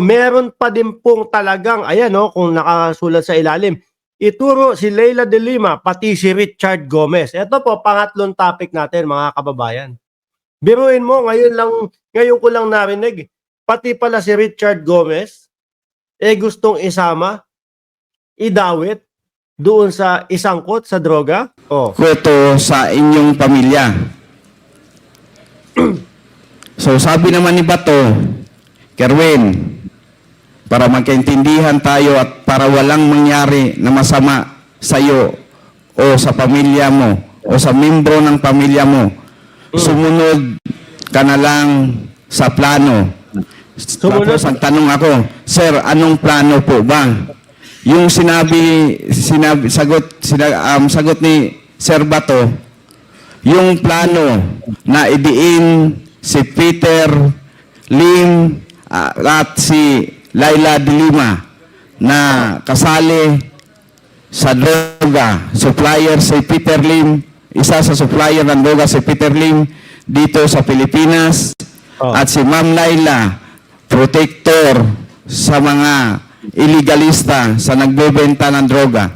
meron pa din pong talagang, ayan o, kung nakasulat sa ilalim, ituro si Leila de Lima, pati si Richard Gomez. Ito po, pangatlong topic natin, mga kababayan. Biruin mo, ngayon ko lang narinig, pati pala si Richard Gomez, gustong isama, idawit, doon sa isangkot sa droga. Oh. Kwento sa inyong pamilya. So sabi naman ni Bato, Kerwin, para magkaintindihan tayo at para walang mangyari na masama sa iyo o sa pamilya mo o sa membro ng pamilya mo, sumunod ka na lang sa plano. Tapos ang tanong ako, Sir, anong plano po ba? Yung sagot ni Sir Bato, yung plano na idiin si Peter Lim at si Leila de Lima na kasali sa droga. Supplier si Peter Lim, isa sa supplier ng droga si Peter Lim dito sa Pilipinas. At si Ma'am Leila, protector sa mga illegalista sa nagbebenta ng droga.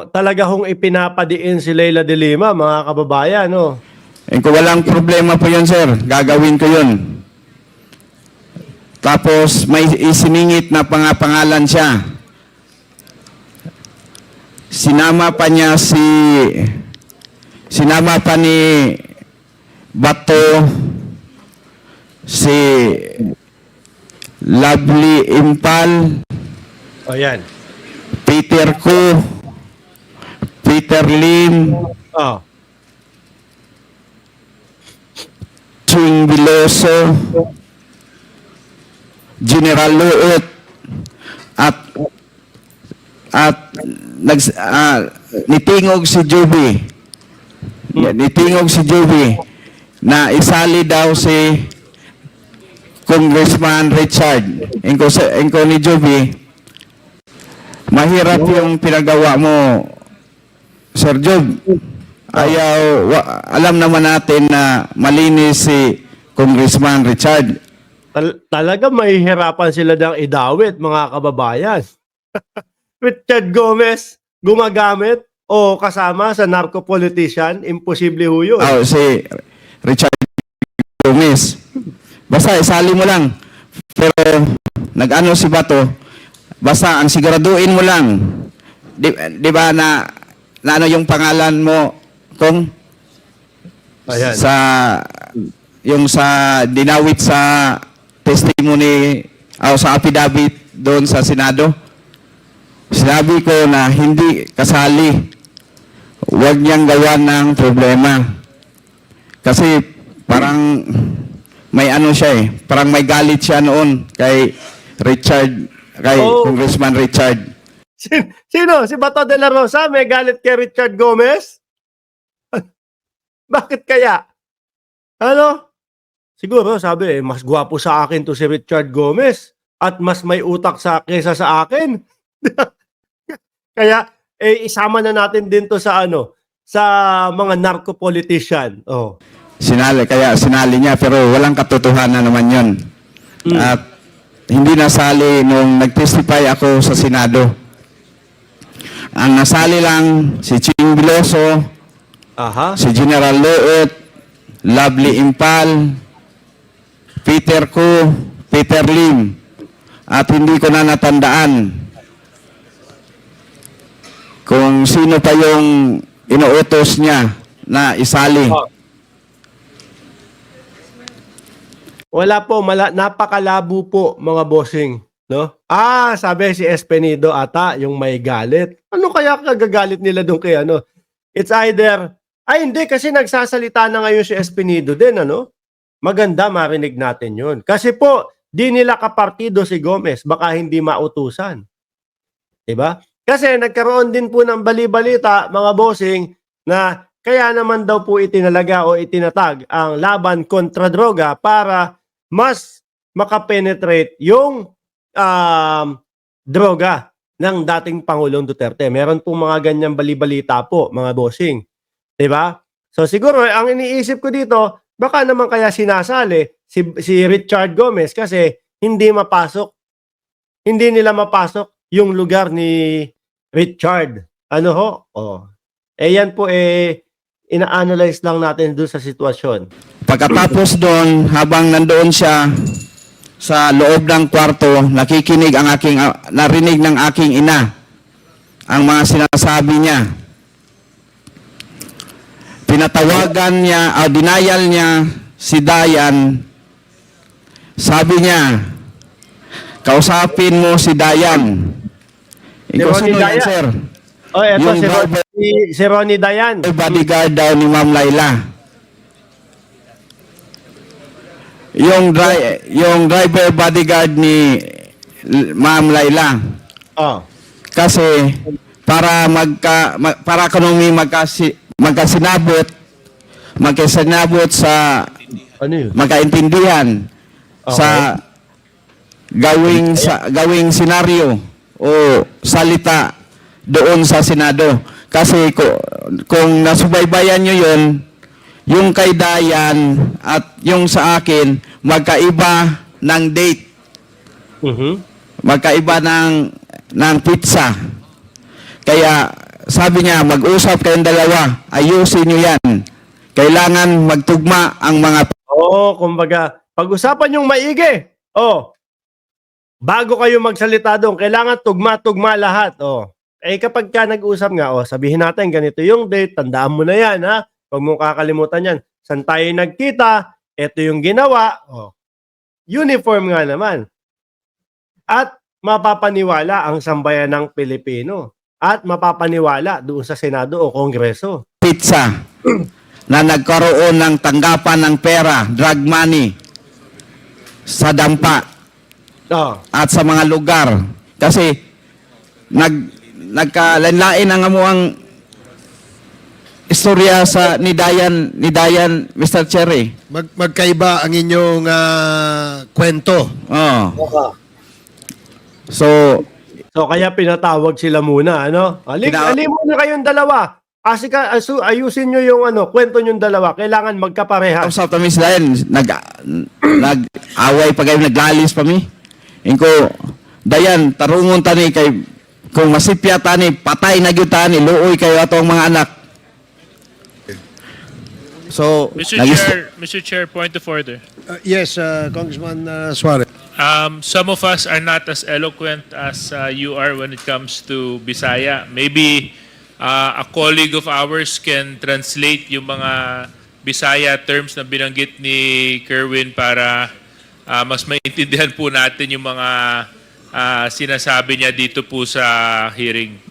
Talaga hong ipinapadiin si Leila de Lima, mga kababayan, no? Kung walang problema po yun, sir, gagawin ko yun. Tapos may isiningit na pangalan siya. Sinama pa ni Bato si Lovely Impal, Ayan. Peter Ko, Peter Lim, Ching Biloso, General Luot, at nitingog si Joby. Nitingog si Joby na isali daw si Congressman Richard. Engko ni Joby, mahirap yung pinagawa mo, Sir Job. Alam naman natin na malinis si Congressman Richard. Talaga mahihirapan sila ng idawit, mga kababayan. Richard Gomez, gumagamit o kasama sa narco-politician, imposible ho yun. Si Richard Gomez. Basta isali mo lang. Pero nag-ano si Bato, basta ang siguraduhin mo lang. Di ba na ano yung pangalan mo, Kong? Ayan. Sa dinawit sa testimony o sa affidavit doon sa Senado. Sinabi ko na hindi kasali. Huwag niyang gawa ng problema. Kasi parang may ano siya parang may galit siya noon kay Congressman Richard. Sino? Si Bato de la Rosa may galit kay Richard Gomez? Bakit kaya? Ano? Siguro sabi mas gwapo sa akin to si Richard Gomez at mas may utak kaysa sa akin. Kaya isama na natin din to sa sa mga narco-politician. Kaya sinali niya pero walang katotohanan naman yun. At hindi nasali nung nag-testify ako sa Senado. Ang nasali lang si Ching Biloso, si General Luot, Lovely Impal, Peter Ko, Peter Lim, at hindi ko na natandaan kung sino pa yung inuutos niya na isali. Wala po, napakalabo po, mga bossing, no? Sabi si Espenido ata yung may galit. Ano kaya kagagalit nila doon kay It's either hindi kasi nagsasalita na ngayon si Espenido din, Maganda marinig natin 'yun. Kasi po, di nila kapartido si Gomez, baka hindi mautusan. 'Di ba? Kasi nagkaroon din po ng bali-balita, mga bossing, na kaya naman daw po itinalaga o itinatag ang laban kontra droga para mas makapenetrate yung droga ng dating Pangulong Duterte. Meron pong mga ganyang bali-balita po, mga bossing. 'Di ba? So siguro ang iniisip ko dito, baka naman kaya sinasali si Richard Gomez kasi hindi mapasok. Hindi nila mapasok yung lugar ni Richard. Ano ho? Oh. Yan po ina-analyze lang natin doon sa sitwasyon. Pagkatapos doon, habang nandoon siya sa loob ng kwarto, narinig ng aking ina ang mga sinasabi niya. Pinatawagan niya, denial niya si Dayan. Sabi niya, kausapin mo si Dayan. Ikaw Ronnie sino yan, Dayan? sir? Oh, eto Yung si Ronnie Dayan. Bodyguard daw ni Ma'am Laila. Yung driver bodyguard ni Ma'am Laila. Oh. Kasi para magkasinabot sa Ano yun? magkaintindihan sa gawing senaryo o salita doon sa Senado. Kasi kung nasubaybayan nyo yun, yung kay Dayan at yung sa akin, magkaiba ng date. Magkaiba ng pizza. Kaya sabi niya, mag-usap kayong dalawa, ayusin nyo yan. Kailangan magtugma ang mga... Oo, kumbaga, pag-usapan yung maigi. Oh. Bago kayo magsalita doon, kailangan tugma-tugma lahat. Oh. Kapag ka nag-usap nga, sabihin natin, ganito yung date, tandaan mo na yan, ha? Huwag mong kakalimutan yan. Saan tayo nagkita? Ito yung ginawa. Oh. Uniform nga naman. At mapapaniwala ang sambayan ng Pilipino. At mapapaniwala doon sa Senado o Kongreso. pizza na nagkaroon ng tanggapan ng pera, drug money, sa dampa Oh. at sa mga lugar. Kasi nagkalain ang amuang istorya ni Dayan, Mr. Cherry. Magkaiba ang inyong kwento. Oh. So, So kaya pinatawag sila muna, ano? Ali muna kayong dalawa. Kasi ayusin nyo yung kwento nyong dalawa. Kailangan magkaparehas. usap kami sila yan, nag-away pa kayo, naglalis pa mi. Inko, Dayan, tarungon tani kay, kung masipya tani, patay na gyud tani, luoy kayo atong mga anak. So, Mr. Chair, point of order. Yes, Congressman Suarez. Some of us are not as eloquent as you are when it comes to Bisaya. Maybe a colleague of ours can translate yung mga Bisaya terms na binanggit ni Kerwin para mas maintindihan po natin yung mga sinasabi niya dito po sa hearing.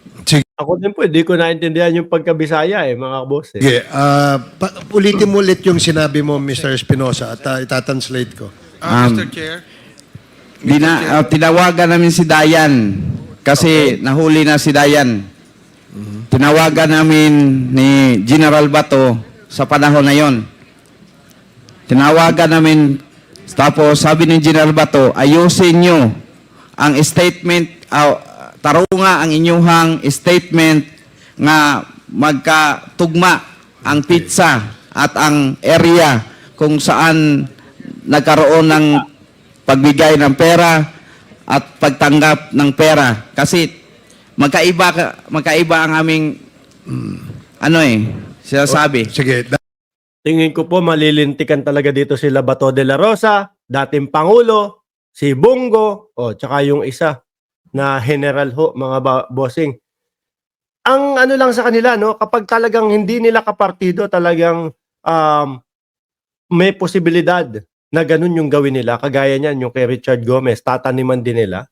Ako din po, hindi ko naintindihan yung pagkabisaya mga boss. Sige, ulitin mo ulit yung sinabi mo, Mr. Espinosa, at itatranslate ko. Mr. Chair, tinawagan namin si Dayan kasi nahuli na si Dayan. Tinawagan namin ni General Bato sa panahon na yon. Tinawagan namin, tapos sabi ni General Bato, ayusin nyo ang statement, tarunga ang inyuhang statement nga magkatugma ang pizza at ang area kung saan nagkaroon ng pagbigay ng pera at pagtanggap ng pera. Kasi magkaiba ang aming sinasabi. Sige. Tingin ko po malilintikan talaga dito sila Bato de la Rosa, dating Pangulo, si Bongo, tsaka yung isa na general ho, mga bossing. Ang lang sa kanila, kapag talagang hindi nila kapartido, talagang may posibilidad na ganun yung gawin nila. Kagaya niyan, yung kay Richard Gomez, tataniman din nila.